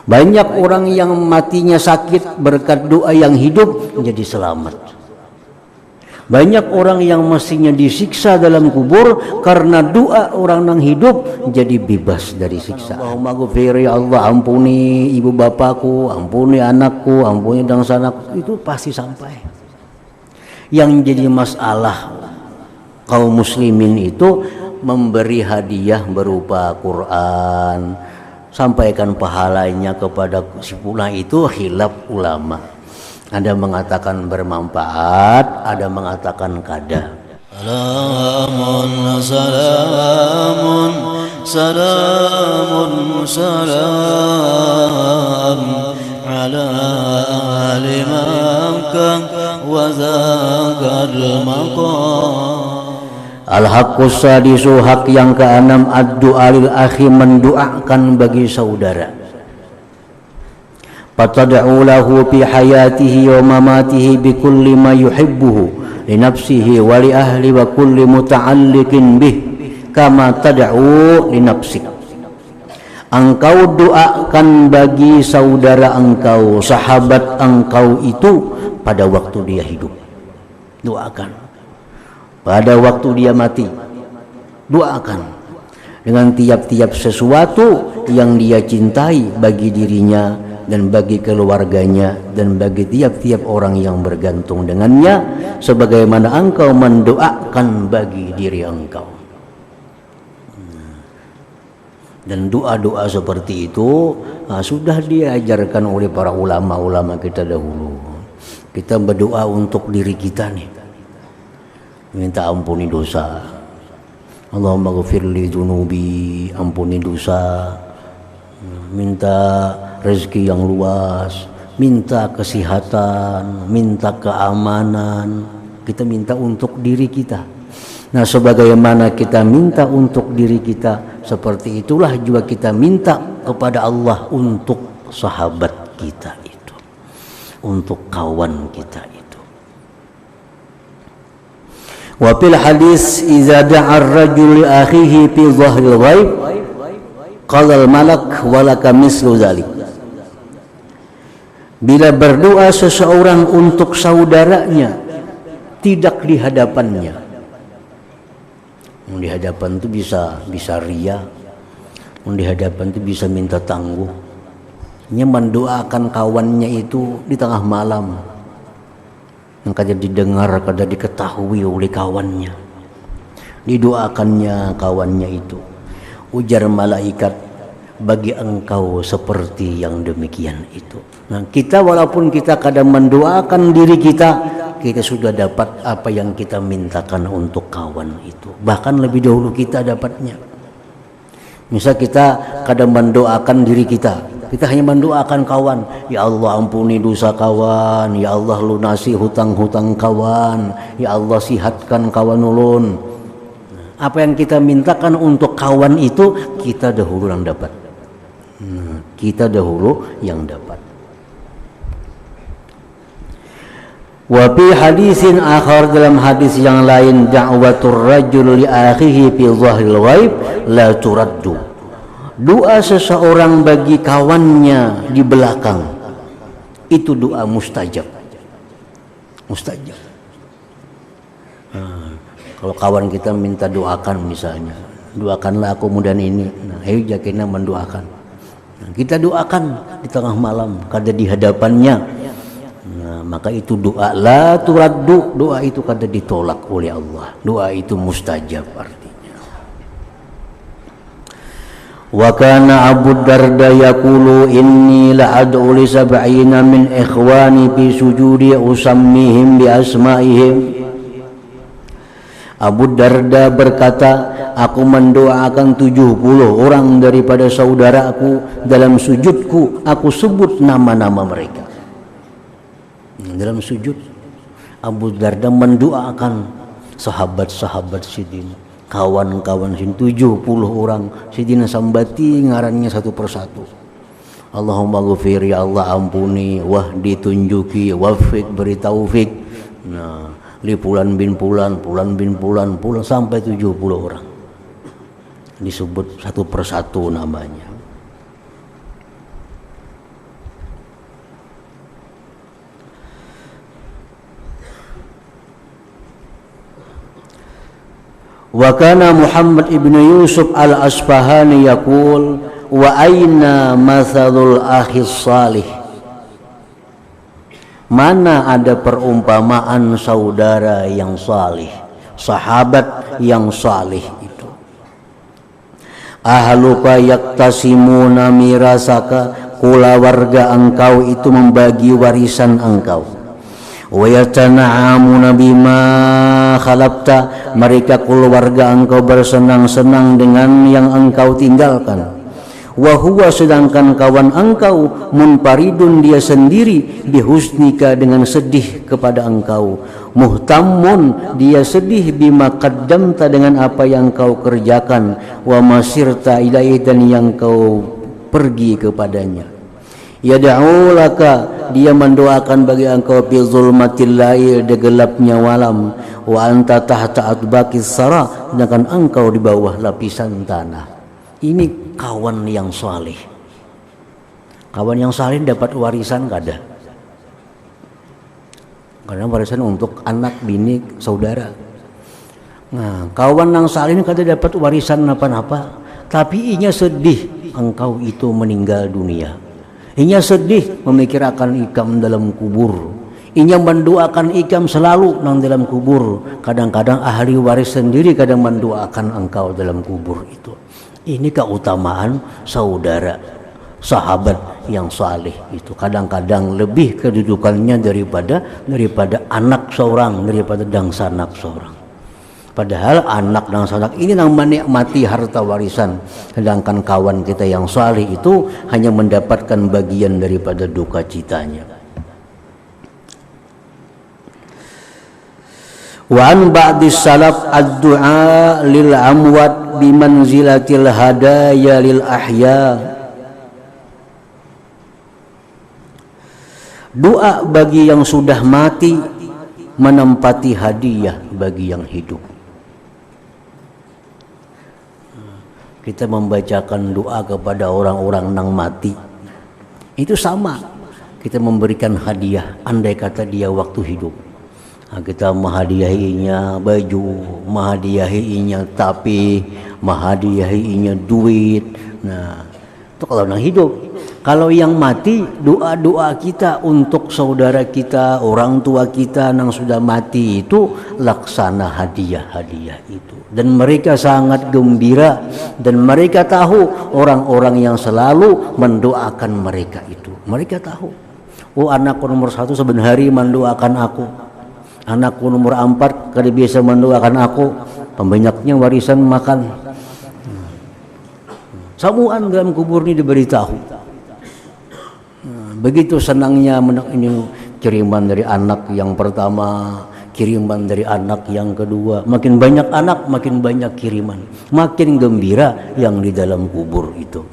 Banyak orang yang matinya sakit berkat doa yang hidup menjadi selamat. Banyak orang yang mestinya disiksa dalam kubur karena doa orang yang hidup jadi bebas dari siksa. Allahumma ghfir, ya Allah ampuni ibu bapakku, ampuni anakku, ampuni bangsa anakku, itu pasti sampai. Yang jadi masalah kaum muslimin itu memberi hadiah berupa Quran, sampaikan pahalanya kepada si pula, itu khilaf ulama. Ada mengatakan bermanfaat, ada mengatakan kada. Salamun salamun salamun salam ala ahli Makkah wa zakal maqam. Al-haqqus sadisu, hak yang keenam, ad-du'a lil akhi, mendoakan bagi saudara. Fatad'u lahu fi hayatihi wa mamatihi bi kulli ma yuhibbuhu li nafsihi wa li ahli wa kulli muta'alliqin bih kama tad'u li nafsik. Engkau doakan bagi saudara engkau, sahabat engkau itu pada waktu dia hidup. Doakan. Pada waktu dia mati, doakan dengan tiap-tiap sesuatu yang dia cintai bagi dirinya dan bagi keluarganya dan bagi tiap-tiap orang yang bergantung dengannya, sebagaimana engkau mendoakan bagi diri engkau. Dan doa-doa seperti itu sudah diajarkan oleh para ulama-ulama kita dahulu. Kita berdoa untuk diri kita nih, minta ampuni dosa. Allahumma ghafirli dzunubi, ampuni dosa. Minta rezeki yang luas, minta kesehatan, minta keamanan. Kita minta untuk diri kita. Nah, sebagaimana kita minta untuk diri kita, seperti itulah juga kita minta kepada Allah untuk sahabat kita itu, untuk kawan kita itu. Wa fil hadis idza da'a ar-rajul li akhihi fi dhahril ghaib qala al-malak wa laka mislu dzalik. Bila berdoa seseorang untuk saudaranya tidak di hadapannya. Di hadapan itu bisa ria, di hadapan itu bisa minta tangguh. Dia mendoakan kawannya itu di tengah malam, yang kada didengar, kada diketahui oleh kawannya. Didoakannya kawannya itu. Ujar malaikat, bagi engkau seperti yang demikian itu. Nah, kita walaupun kita kadang mendoakan diri kita, kita sudah dapat apa yang kita mintakan untuk kawan itu. Bahkan lebih dahulu kita dapatnya. Misal kita kadang mendoakan diri kita, kita hanya mendoakan kawan, ya Allah ampuni dosa kawan, ya Allah lunasi hutang-hutang kawan, ya Allah sihatkan kawan ulun. Apa yang kita mintakan untuk kawan itu kita dahulu yang dapat. Kita dahulu yang dapat. Wa fi hadisin akhar, dalam hadis yang lain, da'watur rajul li akhihi fi dhahril ghaib la turaddu. Doa seseorang bagi kawannya di belakang itu doa mustajab. Mustajab. Kalau kawan kita minta doakan misalnya, doakanlah aku mudah ini. Nah, ayo jakina mendoakan. Nah, kita doakan di tengah malam, kada di hadapannya. Nah, maka itu doa la turaddu, doa itu kada ditolak oleh Allah. Doa itu mustajab artinya. Wa kana Abu Darda yaqulu inni la ad'u li sab'ina min ikhwani fi sujudi usammihim bi asma'ihim. Abu Darda berkata, aku mendoakan 70 orang daripada saudaraku dalam sujudku, aku sebut nama-nama mereka. Dalam sujud Abu Darda mendoakan sahabat-sahabat Sidin, kawan-kawan Sidin, 70 orang. Sidin sambati ngarannya satu persatu. Allahumma ghafir, ya Allah ampuni, wahdi tunjuki, wafik beri taufik. Nah, li pulan bin pulan, pulan bin pulan, pulan sampai 70 orang. Disebut satu persatu namanya. Wa kana Muhammad ibn Yusuf al-Asfahani yaqul wa aina mathalul akhi salih. Mana ada perumpamaan saudara yang salih, sahabat yang salih itu. Ahluka yaktasimuna mirasaka, kulawarga engkau itu membagi warisan engkau. Wa yatana'amuna bima khalaqta, mereka keluarga engkau bersenang-senang dengan yang engkau tinggalkan. Wa huwa, sedangkan kawan engkau munfaridun, dia sendiri, bihusnika, dengan sedih kepada engkau. Muhtammun, dia sedih, bima qaddamta, dengan apa yang kau kerjakan. Wa masirta ilaihi, dan yang kau pergi kepadanya. Yad'u laka, dia mendoakan bagi engkau, fi zulmatil lail, di gelapnya malam. Wa anta tahta atbaqis sara, sedangkan engkau di bawah lapisan tanah. Ini kawan yang saleh. Kawan yang saleh dapat warisan kada? Karena warisan untuk anak, bini, saudara. Nah, kawan yang saleh ini kada dapat warisan apa-apa, tapi inya sedih engkau itu meninggal dunia. Inya sedih memikirkan ikam dalam kubur. Inya mendoakan ikam selalu nang dalam kubur. Kadang-kadang ahli waris sendiri kadang mendoakan engkau dalam kubur itu. Ini keutamaan saudara, sahabat yang saleh itu. Kadang-kadang lebih kedudukannya daripada anak seorang, daripada dan sanak seorang. Padahal anak dan sanak ini yang menikmati harta warisan, sedangkan kawan kita yang saleh itu hanya mendapatkan bagian daripada duka citanya. Wa an ba'dis salaf ad-du'a lil amwat bimanzilatil hadaya lil ahya. Doa bagi yang sudah mati menempati hadiah bagi yang hidup. Kita membacakan doa kepada orang-orang yang mati, itu sama kita memberikan hadiah andai kata dia waktu hidup. Nah, kita menghadiahinya baju, menghadiahinya tapi, menghadiahinya duit. Nah, itu kalau yang hidup. Kalau yang mati, doa-doa kita untuk saudara kita, orang tua kita yang sudah mati itu laksana hadiah-hadiah itu. Dan mereka sangat gembira, dan mereka tahu orang-orang yang selalu mendoakan mereka itu. Mereka tahu, oh anakku nomor 1 sebenarnya mendoakan aku. Anakku nomor 4 kada biasa mendoakan aku, pembanyaknya warisan makan. Samuan dalam kubur ini diberitahu. Begitu senangnya ini kiriman dari anak yang pertama, kiriman dari anak yang kedua. Makin banyak anak, makin banyak kiriman. Makin gembira yang di dalam kubur itu.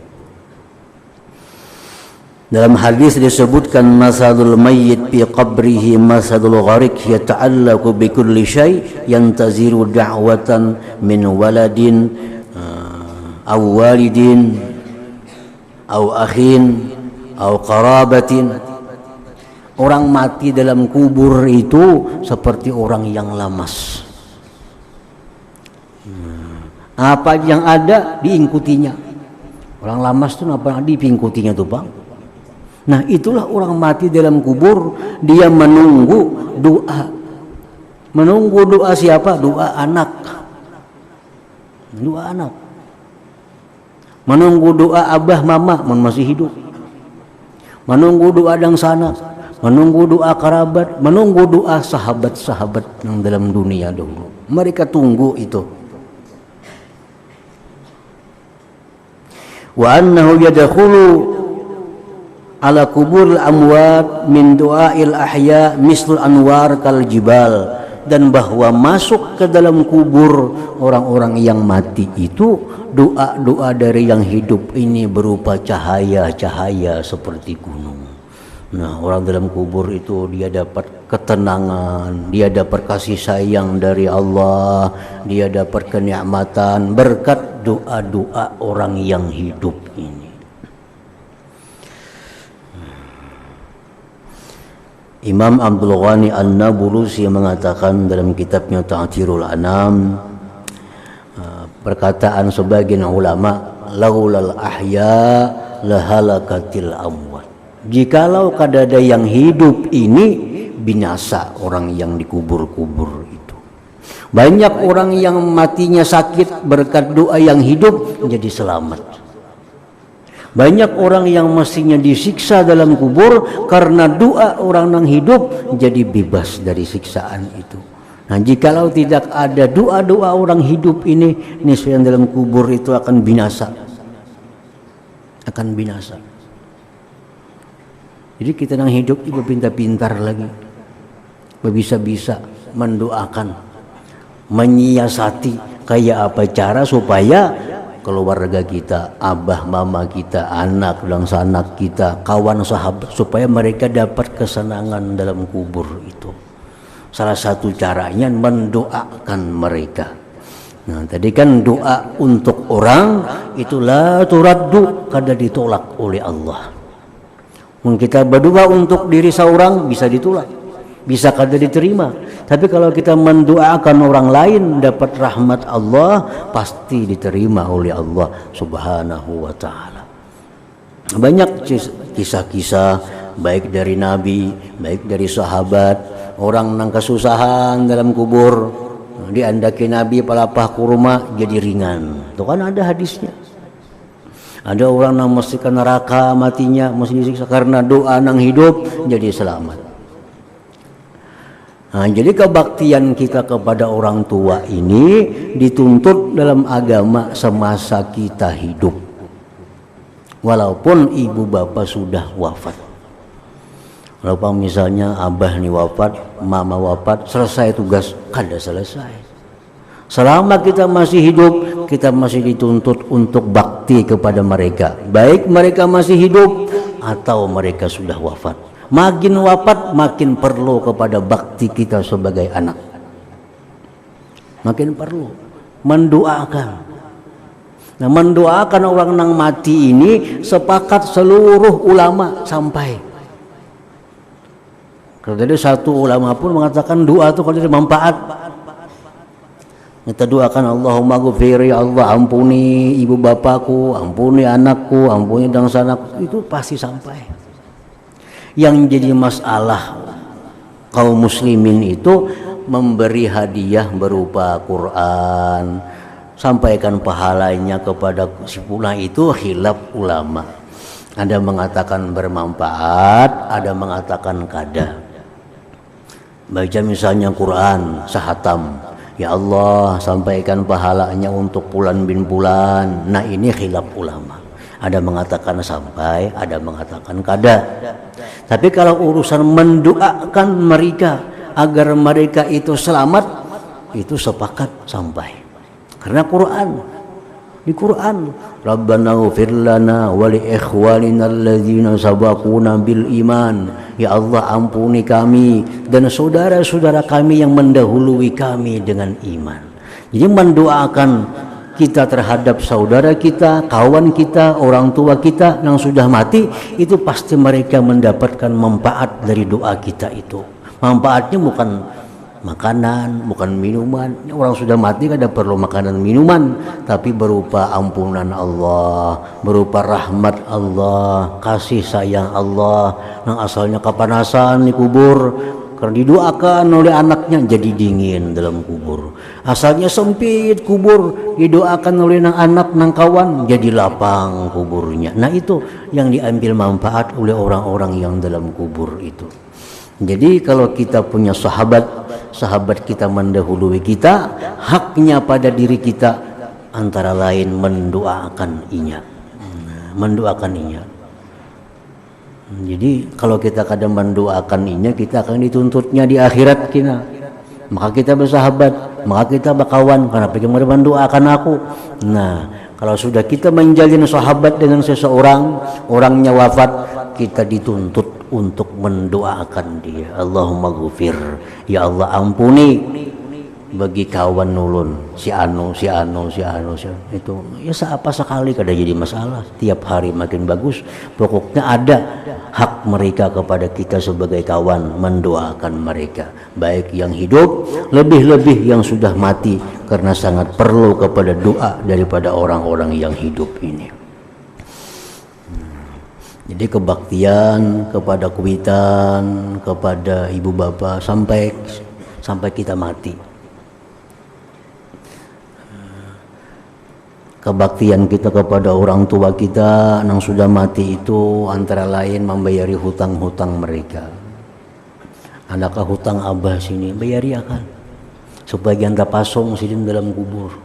Dalam hadis disebutkan masalul mayyit fi qabrihi masalul gharik yata'allaqu bi kulli syai' yantaziru da'watan min waladin aw walidin aw akhin aw qarabatin. Orang mati dalam kubur itu seperti orang yang lamas. Apa yang ada diikutinya. Orang lamas itu apa diikutinya tuh, Bang? Nah, itulah orang mati dalam kubur, dia menunggu doa. Menunggu doa siapa? Doa anak. Doa anak. Menunggu doa abah mama masih hidup. Menunggu doa dang sana, menunggu doa kerabat, menunggu doa sahabat-sahabat yang dalam dunia dulu. Mereka tunggu itu. Wa annahu yadkhulu ala kubur amwat min du'ail ahya mislul anwar kal jibal, dan bahwa masuk ke dalam kubur orang-orang yang mati itu doa-doa dari yang hidup ini berupa cahaya-cahaya seperti gunung. Nah, orang dalam kubur itu dia dapat ketenangan, dia dapat kasih sayang dari Allah, dia dapat kenikmatan berkat doa-doa orang yang hidup ini. Imam Abdul Ghani An-Nabulusi mengatakan dalam kitabnya Ta'thirul Anam, perkataan sebagian ulama, laulal ahya lahalakatil amwat. Jikalau kadada yang hidup ini, binasa orang yang dikubur-kubur itu. Banyak orang yang matinya sakit berkat doa yang hidup jadi selamat. Banyak orang yang mestinya disiksa dalam kubur karena doa orang yang hidup jadi bebas dari siksaan itu. Nah, jikalau tidak ada doa-doa orang hidup ini, niscaya dalam kubur itu akan binasa. Akan binasa. Jadi kita yang hidup juga pintar-pintar lagi. Bisa-bisa mendoakan, menyiasati kayak apa cara supaya keluarga kita, abah mama kita, anak dan sanak kita, kawan sahabat, supaya mereka dapat kesenangan dalam kubur itu. Salah satu caranya mendoakan mereka. Nah, tadi kan doa untuk orang itulah turaddu, kada ditolak oleh Allah. Mungkin kita berdoa untuk diri seorang bisa ditolak, bisa kada diterima. Tapi kalau kita mendoakan orang lain dapat rahmat Allah, pasti diterima oleh Allah Subhanahu wa taala. Banyak kisah-kisah baik dari nabi, baik dari sahabat, orang nang kesusahan dalam kubur, diandaki nabi palapah kurma jadi ringan. Itu kan ada hadisnya. Ada orang yang mesti ke neraka matinya, mesti disiksa karena doa nang hidup jadi selamat. Nah, jadi kebaktian kita kepada orang tua ini dituntut dalam agama semasa kita hidup. Walaupun ibu bapak sudah wafat. Walaupun misalnya abah nih wafat, mama wafat, selesai tugas, kada selesai. Selama kita masih hidup, kita masih dituntut untuk bakti kepada mereka. Baik mereka masih hidup atau mereka sudah wafat. Makin wafat, makin perlu kepada bakti kita sebagai anak. Makin perlu mendoakan. Nah, mendoakan orang yang mati ini sepakat seluruh ulama sampai. Kalau tadi satu ulama pun mengatakan doa itu kalau ada manfaat. Kita doakan Allahumma ghfir, ya Allah ampuni ibu bapakku, ampuni anakku, ampuni bangsa anakku, itu pasti sampai. Yang jadi masalah kaum muslimin itu memberi hadiah berupa Quran, sampaikan pahalanya kepada si pula, itu khilaf ulama. Ada mengatakan bermanfaat, ada mengatakan kada. Baca misalnya Quran sahatam, ya Allah sampaikan pahalanya untuk pulan bin pulan. Nah, ini khilaf ulama. Ada mengatakan sampai, ada mengatakan kada. Tapi kalau urusan mendoakan mereka agar mereka itu selamat, itu sepakat sampai. Karena Quran, di Quran, Rabbana ighfir lana wa li ikhwanina alladzina sabaquna bil iman. Ya Allah ampuni kami dan saudara-saudara kami yang mendahului kami dengan iman. Jadi mendoakan kita terhadap saudara kita, kawan kita, orang tua kita yang sudah mati, itu pasti mereka mendapatkan manfaat dari doa kita itu. Manfaatnya bukan makanan, bukan minuman. Orang sudah mati kada perlu makanan minuman, tapi berupa ampunan Allah, berupa rahmat Allah, kasih sayang Allah. Yang asalnya kepanasan di kubur, karena didoakan oleh anaknya jadi dingin dalam kubur. Asalnya sempit kubur, didoakan oleh nang anak nang kawan jadi lapang kuburnya. Nah, itu yang diambil manfaat oleh orang-orang yang dalam kubur itu. Jadi kalau kita punya sahabat kita mendahului kita, haknya pada diri kita antara lain mendoakan inya. Mendoakan inya. Jadi kalau kita kadang mendoakan inya, kita akan dituntutnya di akhirat kita. Maka kita bersahabat, maka kita berkawan, karena pengen mendoakan aku. Nah, kalau sudah kita menjalin sahabat dengan seseorang, orangnya wafat, kita dituntut untuk mendoakan dia. Allahumma ghfir, ya Allah ampuni bagi kawan nulun si anu itu ya seapa sekali kada jadi masalah, tiap hari makin bagus, pokoknya ada hak mereka kepada kita sebagai kawan, mendoakan mereka, baik yang hidup, lebih-lebih yang sudah mati, karena sangat perlu kepada doa daripada orang-orang yang hidup ini. Jadi kebaktian kepada kuitan, kepada ibu bapa sampai kita mati. Kebaktian kita kepada orang tua kita yang sudah mati itu antara lain membayari hutang-hutang mereka. Adakah hutang abah sini? Bayari akan. Sebagian tapasong sini dalam kubur.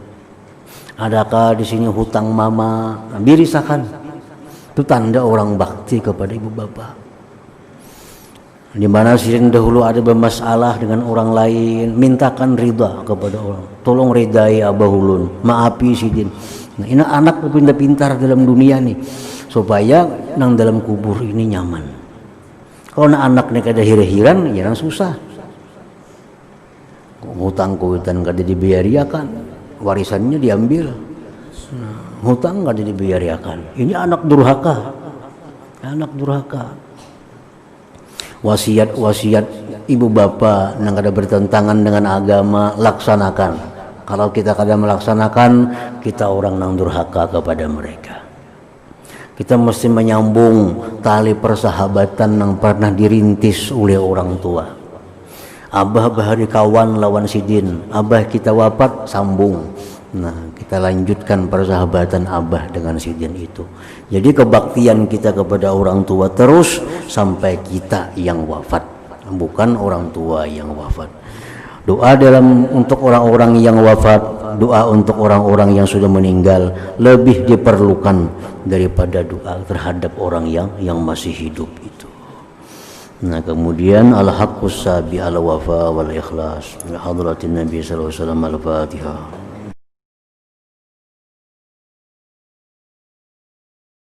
Adakah di sini hutang mama? Birisakan. Itu tanda orang bakti kepada ibu bapa. Di mana sini dahulu ada bermasalah dengan orang lain, mintakan ridha kepada orang. Tolong ridai abah ulun, maafi sidin. Nah, ini anak pintar-pintar dalam dunia nih, supaya nang dalam kubur ini nyaman. Kalau anaknya kada hira-hiran, ya susah. Hutang-hutang kada dibayariakan, warisannya diambil. Hutang kada dibayariakan. Ini anak durhaka. Anak durhaka. Wasiat-wasiat ibu bapa yang kada bertentangan dengan agama laksanakan. Kalau kita kada melaksanakan, kita orang nang durhaka kepada mereka. Kita mesti menyambung tali persahabatan yang pernah dirintis oleh orang tua. Abah bahari kawan lawan sidin, abah kita wafat sambung. Nah, kita lanjutkan persahabatan abah dengan sidin itu. Jadi kebaktian kita kepada orang tua terus sampai kita yang wafat, bukan orang tua yang wafat. Doa untuk orang-orang yang wafat, doa untuk orang-orang yang sudah meninggal lebih diperlukan daripada doa terhadap orang yang masih hidup itu. Nah, kemudian al-haqqus sabi al-wafa wal ikhlas. Hadratin Nabi sallallahu alaihi wasallam al-Fatihah.